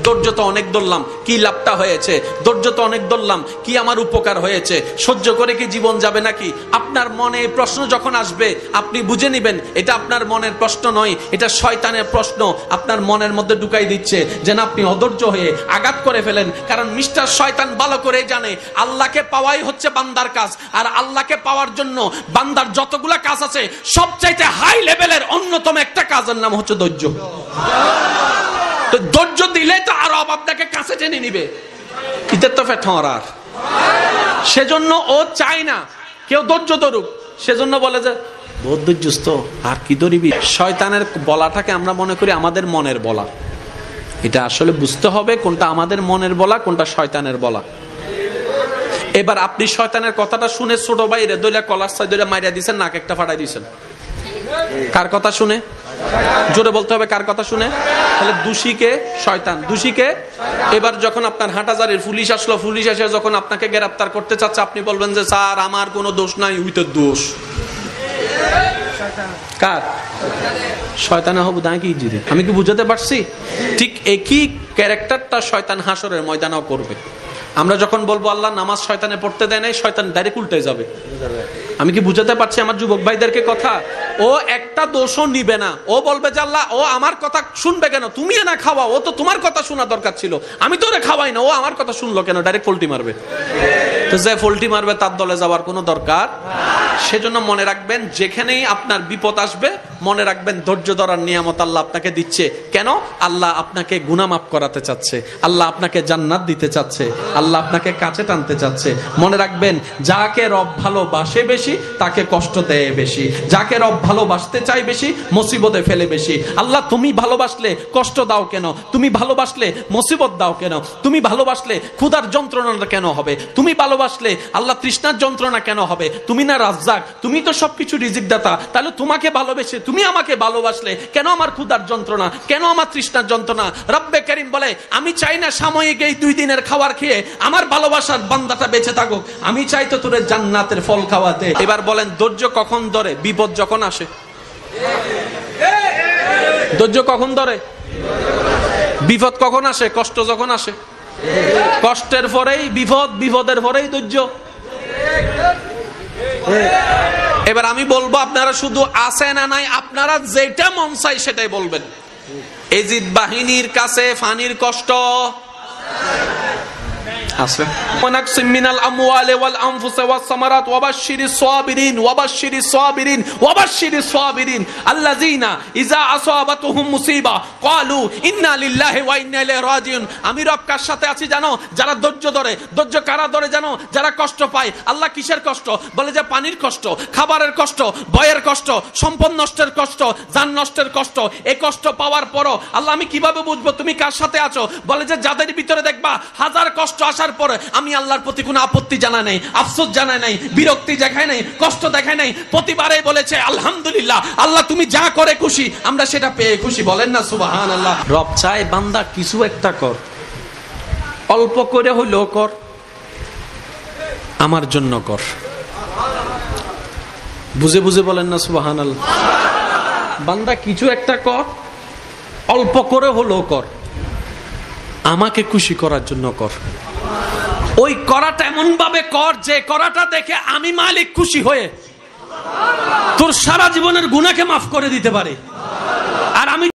ধৈর্য তো অনেক ধরলাম, কি লাভটা হয়েছে? ধৈর্য তো অনেক ধরলাম, কি আমার উপকার হয়েছে? সহ্য করে কি জীবন যাবে নাকি? আপনার মনে প্রশ্ন যখন আসবে আপনি বুঝে নেবেন এটা আপনার মনের প্রশ্ন নয়, এটা শয়তানের প্রশ্ন আপনার মনের মধ্যে ঢুকাই দিচ্ছে, যেন আপনি অধৈর্য হয়ে আঘাত করে ফেলেন। কারণ মিস্টার শয়তান ভালো করে জানে আল্লাহকে পাওয়াই হচ্ছে বান্দার কাজ, আর আল্লাহকে পাওয়ার জন্য বান্দার যতগুলা কাজ আছে সবচাইতে হাই লেভেলের অন্যতম একটা কাজের নাম হচ্ছে ধৈর্য। তো ধৈর্য দিলে তো আরো আপনাকে কাছে টেনে নিবে, ইতে তো ফেটরার। সেজন্য ও চায় না কেউ ধৈর্য ধরুক, সেজন্য বলে যে বহুত ধৈর্যস্থ, আর কি ধরিবি। শয়তানের বলাটাকে আমরা মনে করি আমাদের মনের বলা, এটা আসলে বুঝতে হবে কোনটা আমাদের মনের বলা, কোনটা শয়তানের বলা। এবার আপনি শয়তানের কথাটা শুনে ছোট ভাইরে দইলা কলার সাইড দইলা মাইরা দিয়েছেন, নাক একটা ফাটাই দিয়েছেন। কার কথা শুনে? জোরে বলতে হবে, কার কথা শুনে? তাহলে দোষীকে শয়তান, দোষীকে। এবার যখন আপনার হাটাজারির পুলিশ আসলো, পুলিশ এসে যখন আপনাকে গ্রেফতার করতে চাচ্ছে, আপনি বলবেন যে স্যার আমার কোনো দোষ নাই, উইতে দোষ কার? শয়তান হবু দাঁড়িয়ে কি জিরে। আমি কি বুঝাতে পারছি? ঠিক একই ক্যারেক্টারটা শয়তান হাসরের ময়দানেও করবে। আমরা যখন বলবো আল্লাহ নামাজ শয়তানে পড়তে দেয় নাই, শয়তান ডাইরেক্ট উল্টে যাবে। আমি কি বুঝাতে পারছি আমার যুবক ভাইদেরকে কথা? ও একটা দোষও নিবে না, ও বলবে যে আল্লাহ ও আমার কথা শুনবে কেন? তুমি না খাওয়া, ও তো তোমার কথা শোনা দরকার ছিল, আমি তো ওরে খাওয়াই না, ও আমার কথা শুনলো কেন? ডাইরেক্ট পোল্টি মারবে। তো যে পোল্টি মারবে তার দলে যাওয়ার কোনো দরকার। সেজন্য মনে রাখবেন, যেখানেই আপনার বিপদ আসবে মনে রাখবেন ধৈর্য ধরার নিয়ামত আল্লাহ আপনাকে দিচ্ছে। কেন? আল্লাহ আপনাকে গুনাহ মাফ করাতে চাচ্ছে, আল্লাহ আপনাকে জান্নাত দিতে চাচ্ছে, আল্লাহ আপনাকে কাছে টানতে চাচ্ছে। মনে রাখবেন, যাকে রব ভালোবাসে বেশি তাকে কষ্ট দেয় বেশি, যাকে রব ভালোবাসতে চাই বেশি মুসিবতে ফেলে বেশি। আল্লাহ তুমি ভালোবাসলে কষ্ট দাও কেন? তুমি ভালোবাসলে মুসিবত দাও কেন? তুমি ভালোবাসলে ক্ষুধার যন্ত্রণা কেন হবে? তুমি ভালোবাসলে আল্লাহ তৃষ্ণার যন্ত্রণা কেন হবে? তুমি না রাজ্জাক, তুমি তো সবকিছু রিজিক দাতা, তাহলে তোমাকে ভালোবেসে তুমি আমাকে ভালোবাসলে কেন আমার ক্ষুধার যন্ত্রণা, কেন আমার তৃষ্ণার যন্ত্রণা? রব্বে কারীম বলে আমি চাই না সাময়িক এই 2 দিনের খাবার খেয়ে আমার ভালোবাসার বান্দাটা বেঁচে থাকুক, আমি চাই তো তোর জান্নাতের ফল খাওয়াতে। এবার বলেন ধৈর্য কখন ধরে? বিপদ যখন আসে। ধৈর্য কখন ধরে? বিপদ কখন আসে? কষ্ট যখন আসে। কষ্টের পরেই বিপদ, বিপদের পরেই ধৈর্য। এবার আমি বলবো আপনারা শুধু আছে না নাই, আপনারা যেটা মন চাই সেটাই বলবেন। এজিদ বাহিনীর কাছে ফানির কষ্ট আছে। ওয়ানাকসিম মিনাল আমওয়ালি ওয়াল আনফুসি ওয়াস সামারাত ওয়াবাশশিরিস সাবিরিন ওয়াবাশশিরিস সাবিরিন ওয়াবাশশিরিস সাবিরিন আল্লাযিনা ইযা আসাবাতুহুম মুসিবা ক্বালু ইন্না লিল্লাহি ওয়া ইন্না ইলাইহি রাজিউন। আমি রব কার সাথে আছি জানো? যারা ধৈর্য ধরে। ধৈর্য কারা ধরে জানো? যারা কষ্ট পায়। আল্লাহ কিসের কষ্ট? বলে যে পানির কষ্ট, খাবারের কষ্ট, ভয়ের কষ্ট, সম্পদ নষ্টের কষ্ট, জান নষ্টের কষ্ট। এই কষ্ট পাওয়ার পরও আল্লাহ আমি কিভাবে বুঝবো তুমি কার সাথে আছো? বলে যে যাদের ভিতরে দেখবা হাজার কষ্ট আসার পরে আমি আল্লাহর প্রতি কোনো আপত্তি জানাই নাই, আফসোস জানাই নাই, বিরক্তি দেখাই নাই, কষ্ট দেখাই নাই, প্রতিবারে বলেছে আলহামদুলিল্লাহ, আল্লাহ তুমি যা করে খুশি, আমরা সেটা পেয়ে খুশি। বলেন না সুবহানাল্লাহ। রব চায় বান্দা কিছু একটা কর, অল্প করে হইলেও কর, আমার জন্য কর। বুঝে বুঝে বলেন না সুবহানাল্লাহ। বান্দা কিছু একটা কর, অল্প করে হলেও কর, আমাকে খুশি করার জন্য কর। ওই করাটা এমন ভাবে কর যে করাটা দেখে আমি মালিক খুশি হয়ে তোর সারা জীবনের গুনাহকে মাফ করে দিতে পারে।